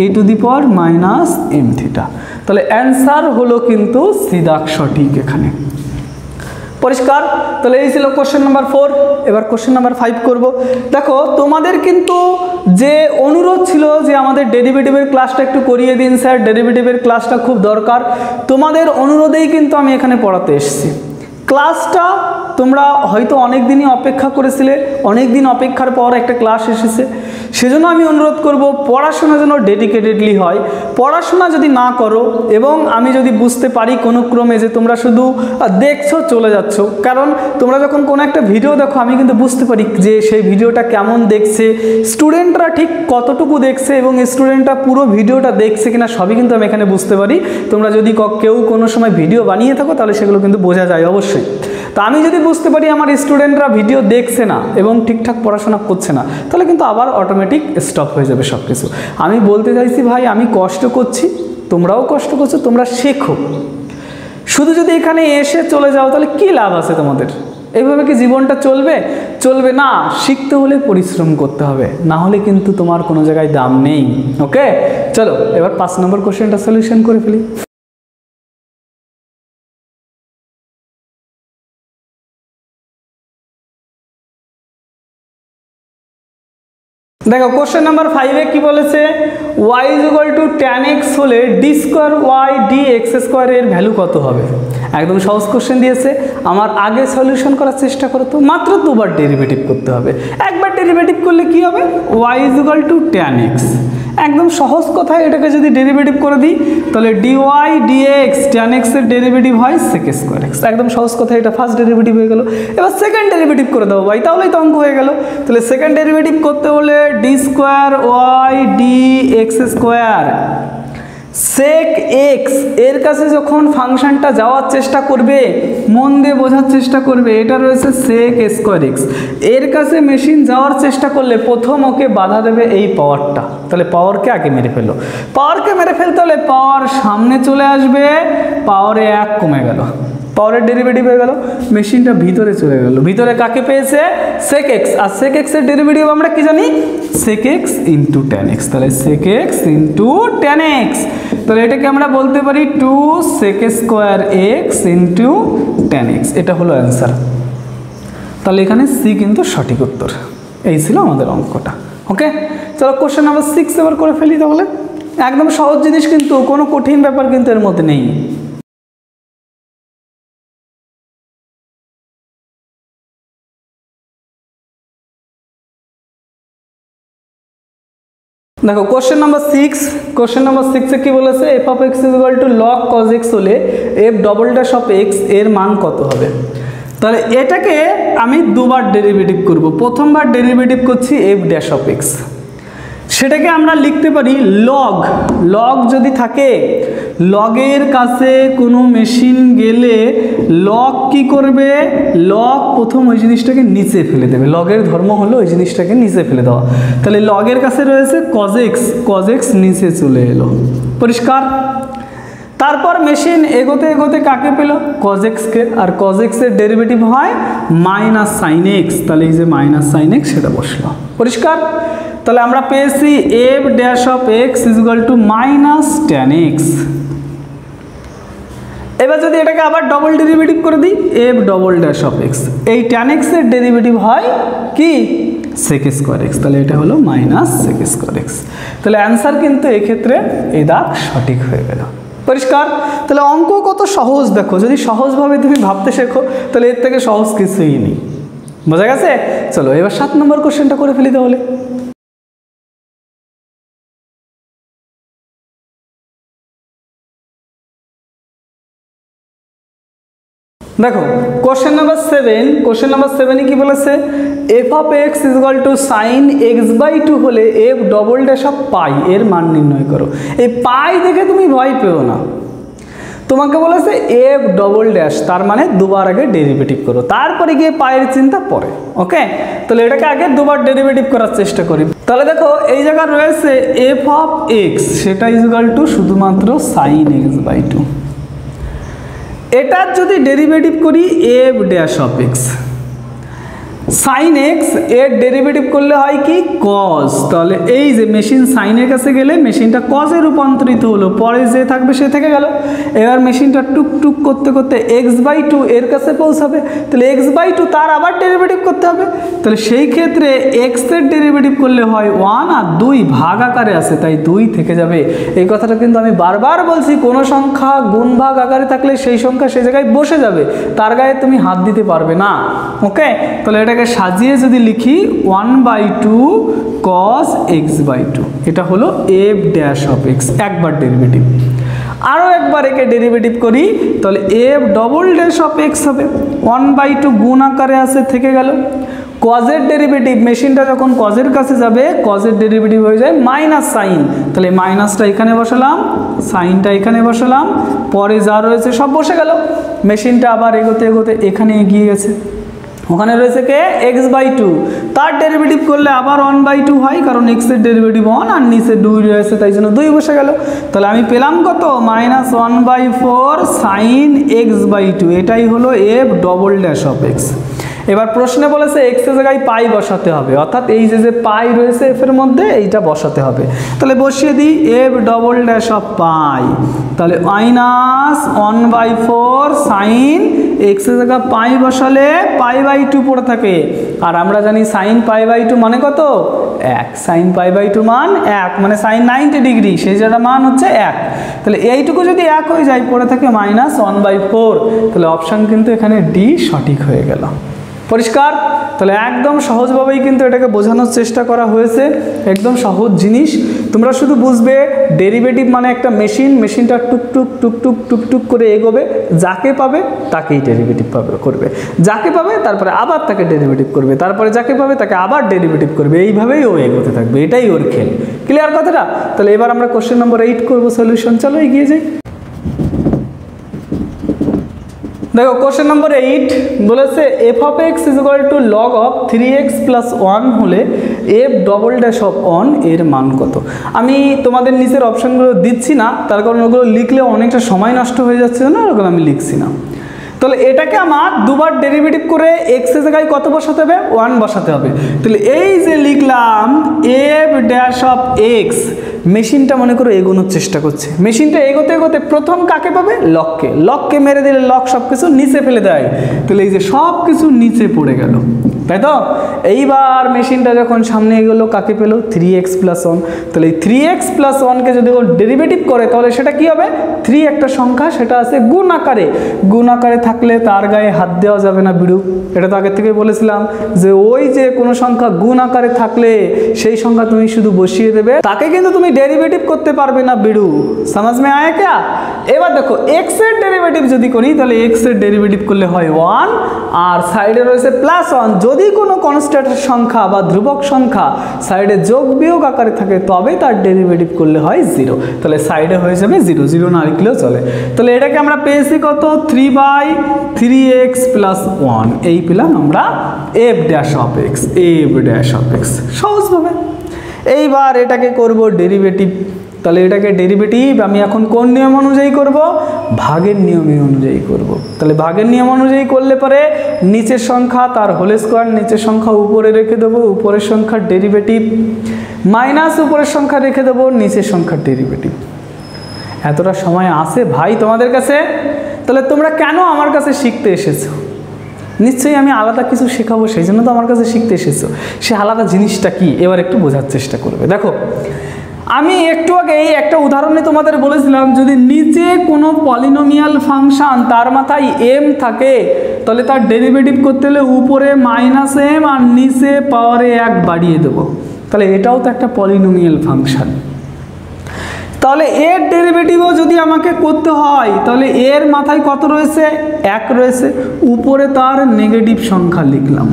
[SPEAKER 1] e to the power minus m theta. তাহলে অ্যান্সার হলো কিন্তু সিদাক সঠিক এখানে। পরিষ্কার? তাহলে এই ছিল কোশ্চেন নাম্বার 4। এবার কোশ্চেন নাম্বার 5 করব। দেখো তোমাদের কিন্তু যে অনুরোধ ছিল যে আমাদের ডেরিভেটিভের ক্লাসটা একটু করিয়ে দিন স্যার, ডেরিভেটিভের ক্লাসটা খুব দরকার, তোমাদের অনুরোধেই কিন্তু আমি এখানে পড়াতে এসেছি। ক্লাসটা তোমরা হয়তো অনেক দিনই অপেক্ষা করেছিলে, অনেক দিন অপেক্ষার পর একটা ক্লাস এসেছে, সেজন্য আমি অনুরোধ করব পড়াশোনা যেন ডেডিকেটেডলি হয়। পড়াশোনা যদি না করো এবং আমি যদি বুঝতে পারি কোনো ক্রমে যে তোমরা শুধু দেখছো চলে যাচ্ছ, কারণ তোমরা যখন কোনো একটা ভিডিও দেখো আমি কিন্তু বুঝতে পারি যে সেই ভিডিওটা কেমন দেখছে, স্টুডেন্টরা ঠিক কতটুকু দেখছে এবং স্টুডেন্টরা পুরো ভিডিওটা দেখছে কিনা সবই কিন্তু আমি এখানে বুঝতে পারি। তোমরা যদি কেউ কোনো সময় ভিডিও বানিয়ে থাকো তাহলে সেগুলো কিন্তু বোঝা যায় অবশ্যই। তা আমি যদি বুঝতে পারি আমার স্টুডেন্টরা ভিডিও দেখছে না এবং ঠিকঠাক পড়াশোনা করছে না, তাহলে কিন্তু আবার অটোমেটিক স্টপ হয়ে যাবে সব কিছু। আমি বলতে চাইছি ভাই আমি কষ্ট করছি, তোমরাও কষ্ট করছো, তোমরা শেখো। শুধু যদি এখানে এসে চলে যাও তাহলে কি লাভ আছে তোমাদের? এইভাবে কি জীবনটা চলবে? চলবে না। শিখতে হলে পরিশ্রম করতে হবে, না হলে কিন্তু তোমার কোনো জায়গায় দাম নেই। ওকে, চলো এবার 5 নম্বর কোশ্চেনটা সলিউশন করে ফেলি। দেখো কোশ্চেন নাম্বার 5 কি বলেছে, y = tan x হলে d² dx² এর ভ্যালু কত হবে। একদম সহজ কোশ্চেন দিয়েছে, আমার আগে সলিউশন করার চেষ্টা করো তো। মাত্র দুবার ডেরিভেটিভ করতে হবে, একবার ডেরিভেটিভ করলে কি হবে, y = tan x। একদম সহজ কথায় এটাকে যদি ডেরিভেটিভ করে দিই তাহলে dy dx tan x এর ডেরিভেটিভ হয় sec² x। একদম সহজ কথায় এটা ফার্স্ট ডেরিভেটিভ হয়ে গেল। এবার সেকেন্ড ডেরিভেটিভ করে দাও ভাই, তাহলেই তো অঙ্ক হয়ে গেল। তাহলে সেকেন্ড ডেরিভেটিভ করতে হলে d² dx² sec x এর কাছে যখন ফাংশনটা যাওয়ার চেষ্টা করবে, মন দিয়ে বোঝার চেষ্টা করবে, এটা রয়েছে sec² x। এর কাছে মেশিন যাওয়ার চেষ্টা করলে প্রথম ওকে বাধা দেবে এই পাওয়ারটা, তাহলে পাওয়ারকে আগে মেরে ফেলো। পাওয়ারকে মেরে ফেলতে হলে পাওয়ার সামনে চলে আসবে, পাওয়ারে 1 কমে গেল, পাওয়ারের ডেরিভেটিভ হয়ে গেল, মেশিনটা ভিতরে চলে গেল। ভিতরে কাকে পেয়েছে, sec x। আর sec x এর ডেরিভেটিভ আমরা কি জানি, sec x × tan x। তাহলে sec x × tan x, তাহলে এটাকে আমরা বলতে পারি 2 sec² x × tan x। এটা হলো অ্যান্সার। তাহলে এখানে সি কিন্তু সঠিক উত্তর। এই ছিল আমাদের অঙ্কটা। ওকে, চলো কোশ্চেন নাম্বার 6 এবার করে ফেলি। তাহলে একদম সহজ জিনিস, কিন্তু কোনো কঠিন ব্যাপার কিন্তু এর মধ্যে নেই। দেখো কোশ্চেন নাম্বার 6, কোশ্চেন নাম্বার 6 কি বলেছে, f(x) = log cos x হলে f'(x) এর মান কত হবে। তাহলে এটাকে আমি দুবার ডেরিভেটিভ করব। প্রথমবার ডেরিভেটিভ করছি f'(x), সেটাকে আমরা লিখতে পারি লগ। লগ যদি থাকে, লগের কাছে কোনো মেশিন গেলে লগ কি করবে, লগ প্রথম ওই জিনিসটাকে নিচে ফেলে দেবে। লগের ধর্ম হলো ওই জিনিসটাকে নিচে ফেলে দেওয়া। তাহলে লগের কাছে রয়েছে cos x, cos x নিচে চলে এলো, পরিষ্কার। তারপর মেশিন এগোতে এগোতে কাকে পেল, cos x কে। আর cos x এর ডেরিভেটিভ হয় -sin x, তাহলে এই যে -sin x সেটা বসলো, পরিষ্কার। তাহলে আমরা পেয়েছি f'(x) = -tan x। এবার যদি এটাকে আবার ডবল ডেরিভেটিভ করে দিই, f'(x), এই tan x এর ডেরিভেটিভ হয় কি, sec² x। তাহলে এটা হলো -sec² x। তাহলে অ্যান্সার কিন্তু এক্ষেত্রে এই দাগ সঠিক হয়ে গেল, পরিষ্কার। তাহলে অঙ্ক কত সহজ দেখো, যদি সহজভাবে তুমি ভাবতে শেখো তাহলে এর থেকে সহজ কিছুই নেই। বোঝা গেছে? চলো এবার 7 নম্বর কোশ্চেনটা করে ফেলি তাহলে। দেখো কোশ্চেন নাম্বার 7, কোশ্চেন নাম্বার 7 কি বলেছে, f(x) = sin x/2 হলে f'(π) এর মান নির্ণয় করো। এই পাই দেখে তুমি ভয় পেও না, তোমাকে বলেছে f', তার মানে দুবার আগে ডেরিভেটিভ করো, তারপরে গিয়ে পায়ের চিন্তা পরে। ওকে, তাহলে এটাকে আগে দুবার ডেরিভেটিভ করার চেষ্টা করি। তাহলে দেখো এই জায়গা রয়েছে f(x), সেটা = শুধুমাত্র sin x/2। এটার যদি ডেরিভেটিভ করি f'(x), sin x এর ডেরিভেটিভ করলে হয় কি, cos। তাহলে এই যে মেশিন সাইনের কাছে গেলে মেশিনটা cos-এ রূপান্তরিত হলো, পরে যে থাকবে সে থেকে গেল। এবার মেশিনটা টুকটুক করতে করতে x/2 এর কাছে পৌঁছাবে, তাহলে x/2 তার আবার ডেরিভেটিভ করতে হবে। তাহলে সেই ক্ষেত্রে x এর ডেরিভেটিভ করলে হয় 1, আর 2 ভাগ আকারে আছে তাই 2 থেকে যাবে। এই কথাটা কিন্তু আমি বারবার বলছি, কোনো সংখ্যা গুণ ভাগ আকারে থাকলে সেই সংখ্যা সেই জায়গায় বসে যাবে, তার গায়ে তুমি হাত দিতে পারবে না। ওকে, তাহলে এটাকে সাজিয়ে যদি লিখি 1/2 cos x/2, এটা হলো f'(x), একবার ডেরিভেটিভ। আরও একবার একে ডেরিভেটিভ করি তাহলে f'(x) হবে, 1/2 গুণ আকারে আছে থেকে গেল। কজের ডেরিভেটিভ, মেশিনটা যখন কজের কাছে যাবে কজের ডেরিভেটিভ হয়ে যায় -sin, তাহলে মাইনাসটা এখানে বসালাম, সাইনটা এখানে বসালাম, পরে যা রয়েছে সব বসে গেল। মেশিনটা আবার এগোতে এগোতে এখানে এগিয়ে গেছে, ওখানে রয়েছে কে, x/2, তার ডেরিভেটিভ করলে আবার 1/2 হয়, কারণ x এর ডেরিভেটিভ 1 আর নিচে 2 রয়েছে তাই জন্য 2 বসে গেল। তাহলে আমি পেলাম কত, -1/4 sin x/2, এটাই হলো f'(x). এবার প্রশ্নে বলেছে এক্স এর জায়গায় পাই বসাতে হবে, অর্থাৎ এই যে পাই রয়েছে এফ এর মধ্যে এইটা বসাতে হবে। তাহলে বসিয়ে দিই এফ ডবল ড্যাশ অফ পাই, তাহলে -1/4 সাইন এক্স এর জায়গায় পাই বসালে π/2 পড়ে থাকে, আর আমরা জানি সাইন π/2 মানে কত 1, সাইন π/2 মান 1 মানে সাইন 90 ডিগ্রি, সেই জায়গাটা মান হচ্ছে 1। তাহলে এইটুকু যদি 1 হয়ে যায় পড়ে থাকে -1/4, তাহলে অপশান কিন্তু এখানে ডি সঠিক হয়ে গেল। পরিষ্কার? তাহলে একদম সহজভাবেই কিন্তু এটাকে বোঝানোর চেষ্টা করা হয়েছে, একদম সহজ জিনিস। তোমরা শুধু বুঝবে ডেরিভেটিভ মানে একটা মেশিন, মেশিনটা টুকটুক টুকটুক টুকটুক করে এগোবে, যাকে পাবে তাকেই ডেরিভেটিভ করবে, যাকে পাবে তারপরে আবার তাকে ডেরিভেটিভ করবে, তারপরে যাকে পাবে তাকে আবার ডেরিভেটিভ করবে, এইভাবেই ও এগোতে থাকবে, এটাই ওর খেল। ক্লিয়ার কথাটা? তাহলে এবার আমরা কোশ্চেন নম্বর 8 করবো সলিউশন। চলো এগিয়ে যাই। দেখো কোশ্চেন নম্বর 8 বলেছে F of x is equal two log of 3x plus 1 হলে এফ ডবল ড্যাশ অফ 1 এর মান কত? আমি তোমাদের নিচের অপশানগুলো দিচ্ছি না, তার কারণ ওগুলো লিখলে অনেকটা সময় নষ্ট হয়ে যাচ্ছে না, ওগুলো আমি লিখছি না। তাহলে এটাকে আমার দুবার ডেরিভেটিভ করে এক্স এর জায়গায় কত বসাতে হবে? 1 বসাতে হবে। তাহলে এই যে লিখলাম এফ ড্যাশ অফ এক্স, মেশিনটা মনে করো এগোনোর চেষ্টা করছে, মেশিনটা এগোতে এগোতে প্রথম কাকে পাবে? লককে, লককে মেরে দিলে লক সব কিছু নিচে ফেলে দেয়, তাহলে এই যে সব কিছু নিচে পড়ে গেল, তাই তো? এইবার মেশিনটা যখন সামনে এগোলো কাকে পেলো? 3x plus 1। তাহলে এই 3x প্লাস 1কে যদি ও ডেরিভেটিভ করে তাহলে সেটা কি হবে? 3 একটা সংখ্যা, সেটা আছে গুণ আকারে, গুণ আকারে থাকলে তার গায়ে হাত দেওয়া যাবে না বিড়ু, এটা তো আগে থেকে বলেছিলাম যে ওই যে কোনো সংখ্যা গুণ আকারে থাকলে সেই সংখ্যা তুমি শুধু বসিয়ে দেবে, তাকে কিন্তু তুমি ডেরিভেটিভ করতে পারবে না বিড়ু। সমাজ মে আয়া ক্যা? এবার দেখো এক্স এর ডেরিভেটিভ যদি করি তাহলে এক্স এর ডেরিভেটিভ করলে হয় 1, আর সাইডে রয়েছে প্লাস 1। যদি কোনো কনস্ট্যান্ট সংখ্যা বা ধ্রুবক সংখ্যা সাইডে যোগ বিয়োগ আকারে থাকে তবে তার ডেরিভেটিভ করলে হয় 0, তাহলে সাইডে হয়ে যাবে 0, 0 না লিখলেও চলে। তাহলে এটাকে আমরা পেয়েছি কত? 3/3x প্লাস 1, এই পেলাম আমরা F dash of x, F dash of x, সহজভাবে। এইবার এটাকে করব ডেরিভেটিভ, তাহলে এটাকে ডেরিভেটিভ আমি এখন কোন নিয়ম অনুযায়ী করব? ভাগের নিয়ম অনুযায়ী করব। তাহলে ভাগের নিয়ম অনুযায়ী করলে পরে নিচের সংখ্যা তার হোল স্কোয়ার, নিচের সংখ্যা উপরে রেখে দেবো, উপরের সংখ্যার ডেরিভেটিভ, মাইনাস উপরের সংখ্যা রেখে দেবো, নিচের সংখ্যার ডেরিভেটিভ। এতটা সময় আছে ভাই তোমাদের কাছে? তাহলে তোমরা কেন আমার কাছে শিখতে এসেছো? নিশ্চয়ই আমি আলাদা কিছু শেখাবো, সেই জন্য তো আমার কাছে শিখতে এসেছো। সে আলাদা জিনিসটা কি এবার একটু বোঝার চেষ্টা করবে। দেখো আমি একটু আগে একটা উদাহরণে তোমাদের বলেছিলাম, যদি নিচে কোনো পলিনোমিয়াল ফাংশন তার মাথায় m থাকে তাহলে তার ডেরিভেটিভ করতে হলে উপরে -m আর নিচে পাওয়ারে 1 বাড়িয়ে দেবো, তাহলে এটাও তো একটা পলিনোমিয়াল ফাংশন। তাহলে এর ডেরিভেটিভও যদি আমাকে করতে হয় তাহলে এর মাথায় কত রয়েছে? 1 রয়েছে, উপরে তার নেগেটিভ সংখ্যা লিখলাম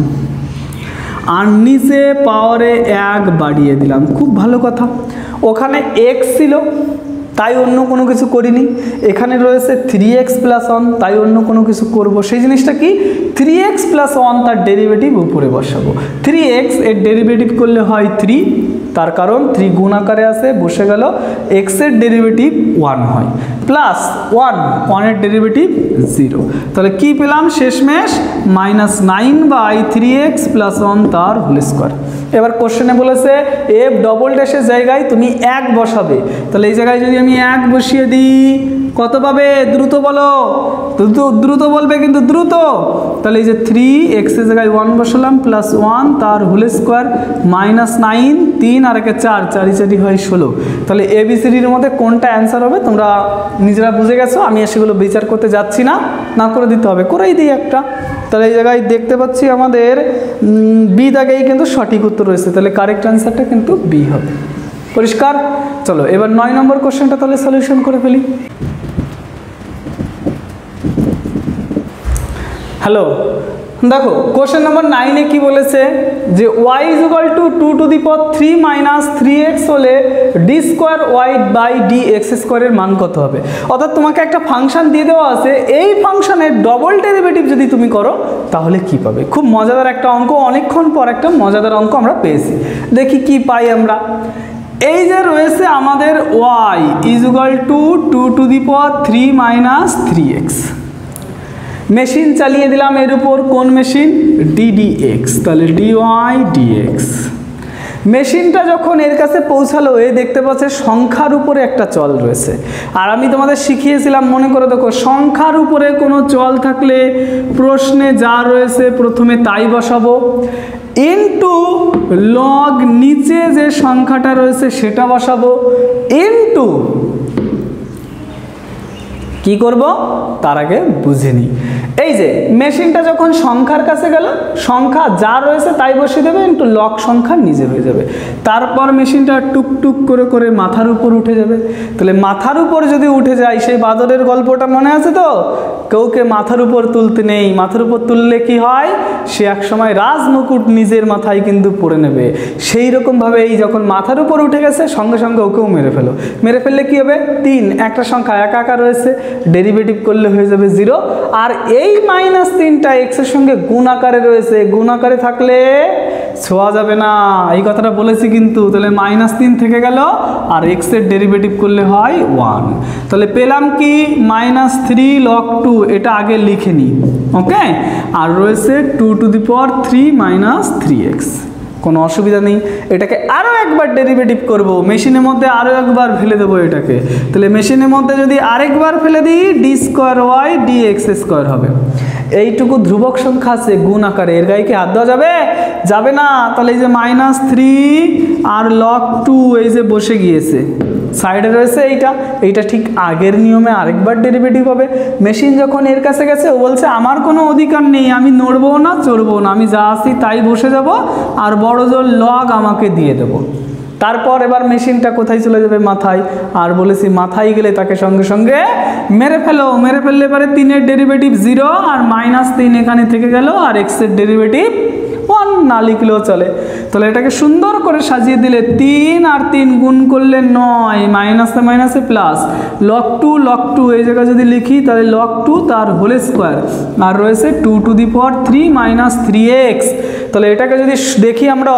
[SPEAKER 1] আর নিচে পাওয়ারে 1 বাড়িয়ে দিলাম। খুব ভালো কথা, ওখানে x ছিল তাই অন্য কোনো কিছু করিনি, এখানে রয়েছে 3x প্লাস 1 তাই অন্য কোনো কিছু করব। সেই জিনিসটা কি? 3x প্লাস 1 তার ডেরিভেটিভ উপরে বসাবো। 3x এর ডেরিভেটিভ করলে হয় 3, তার কারণ 3 গুণ আকারে আছে বসে গেল, x এর ডেরিভেটিভ 1 হয়, প্লাস 1 এর ডেরিভেটিভ 0, তাহলে কি পেলাম শেষমেশ? -9/3x প্লাস 1 তার হোল স্কোয়ার। এবার কোশ্চেনে বলেছে এফ ডবল ড্যাশের জায়গায় তুমি 1 বসাবে, তাহলে এই জায়গায় যদি আমি 1 বসিয়ে দিই কত পাবে? দ্রুত বলো, দ্রুত বলবে কিন্তু দ্রুত। তাহলে এই যে 3x এর জায়গায় 1 বসালাম প্লাস 1 তার হোল স্কোয়ার, -9, 3 আর 1 4, 4 4 হয় 16। তাহলে ABCDর মধ্যে কোনটা অ্যান্সার হবে তোমরা নিজেরা বুঝে গেছো, আমি সেগুলো বিচার করতে যাচ্ছি না, না করে দিতে হবে, করেই দিই একটা। তাহলে এই জায়গায় দেখতে পাচ্ছি আমাদের বি দাগেই কিন্তু সঠিক উত্তর রয়েছে, তাহলে কারেক্ট অ্যান্সারটা কিন্তু বি হবে। পরিষ্কার? চলো এবার 9 নম্বর কোশ্চেনটা তাহলে সলিউশন করে ফেলি। হ্যালো, দেখো কোশ্চেন নম্বর 9-এ কি বলেছে যে y = 2 to the power 3 - 3x হলে d²y/dx² এর মান কত হবে? অর্থাৎ তোমাকে একটা ফাংশন দিয়ে দেওয়া আছে, এই ফাংশনের ডবল ডেরিভেটিভ যদি তুমি করো তাহলে কি পাবে? খুব মজাদার একটা অঙ্ক, অনেকক্ষণ পর একটা মজাদার অঙ্ক আমরা পেয়েছি। দেখি কি পাই আমরা। এই যে রয়েছে আমাদের y = 2 to the power 3 - 3x, machine চালিয়ে দিলাম এর উপর, কোন মেশিন? ডিডিএক্স, তাহলে ডিওয়াই ডিএক্স। মেশিনটা যখন এর কাছে পৌঁছালো, এ দেখতে পাচ্ছে সংখ্যার উপরে একটা চল রয়েছে। আর আমি তোমাদের শিখিয়েছিলাম, মনে করে দেখো, সংখ্যার উপরে কোনো চল থাকলে প্রশ্নে যা রয়েছে প্রথমে তাই বসাবো, ইনটু লগ নিচে যে সংখ্যাটা রয়েছে সেটা বসাবো, ইনটু কি করব তার আগে বুঝে নিই। এই যে মেশিনটা যখন সংখ্যার কাছে গেল, সংখ্যা যা রয়েছে তাই বসিয়ে দেবে, ইনটু লগ সংখ্যা নিজে হয়ে যাবে। তারপর মেশিনটা টুকটুক করে করে মাথার উপর উঠে যাবে। তাহলে মাথার উপর যদি উঠে যায়, সেই বাদরের গল্পটা মনে আছে তো? কাউকে মাথার উপর তুলতে নেই, মাথার উপর তুললে কি হয়, সে একসময় রাজমুকুট নিজের মাথায় কিন্তু পরে নেবে। সেই রকমভাবে এই যখন মাথার উপর উঠে গেছে, সঙ্গে সঙ্গে ওকেও মেরে ফেলো। মেরে ফেললে কি হবে? 3, একটা সংখ্যা একা একা রয়েছে, ডেরিভেটিভ করলে হয়ে যাবে 0। আর এই -3টা এক্সের সঙ্গে গুণ আকারে রয়েছে, গুণ আকারে থাকলে ছোঁয়া যাবে না, এই কথাটা বলেছি কিন্তু। তাহলে -3 থেকে গেল, আর এক্সের ডেরিভেটিভ করলে হয় 1। তাহলে পেলাম কি? -3 log 2, এটা আগে লিখে নিই, ওকে। আর রয়েছে 2 to the power 3 - 3x। কোনো অসুবিধা নেই। এটাকে আরও একবার ডেরিভেটিভ করব, মেশিনের মধ্যে আরও একবার ফেলে দেবো এটাকে। তাহলে মেশিনের মধ্যে যদি আরেকবার ফেলে দিই, d² dx² হবে। এইটুকু ধ্রুবক সংখ্যা আছে গুণ আকারে, এর গায়ে কি হাত দেওয়া যাবে? যাবে না। তাহলে এই যে -3 আর log 2 এই যে বসে গিয়েছে, সাইডে রয়েছে এইটা ঠিক আগের নিয়মে আরেকবার ডেরিভেটিভ হবে। মেশিন যখন এর কাছে গেছে, ও বলছে আমার কোনো অধিকার নেই, আমি নড়বো না চড়বো না, আমি যা আসি তাই বসে যাব, আর বড় জোর লগ আমাকে দিয়ে দেবো। তারপর এবার মেশিনটা কোথায় চলে যাবে? মাথায়। আর বলেছি মাথায় গেলে তাকে সঙ্গে সঙ্গে মেরে ফেলো। মেরে ফেললে এবারে 3-এর ডেরিভেটিভ 0, আর -3 এখানে থেকে গেল, আর এক্সের ডেরিভেটিভ 1 না লিখলেও চলে। তাহলে এটাকে সুন্দর করে সাজিয়ে দিলে 3 আর 3 গুণ করলে 9, মাইনাসে মাইনাসে প্লাস, log 2 এই জায়গায় যদি লিখি তাহলে log 2 তার হোল স্কোয়ার, আর রয়েছে 2 to the power 3 - 3x। তাহলে এটাকে যদি দেখি আমরা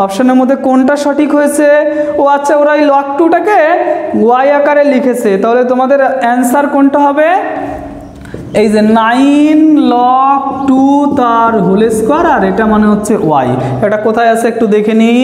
[SPEAKER 1] অপশানের মধ্যে কোনটা সঠিক হয়েছে? ও আচ্ছা, ওরা এই log 2টাকে y আকারে লিখেছে। তাহলে তোমাদের অ্যান্সার কোনটা হবে? এই যে 9 log 2 তার হোল স্কোয়ার, আর এটা মানে হচ্ছে y। এটা কোথায় আছে একটু দেখে নিই।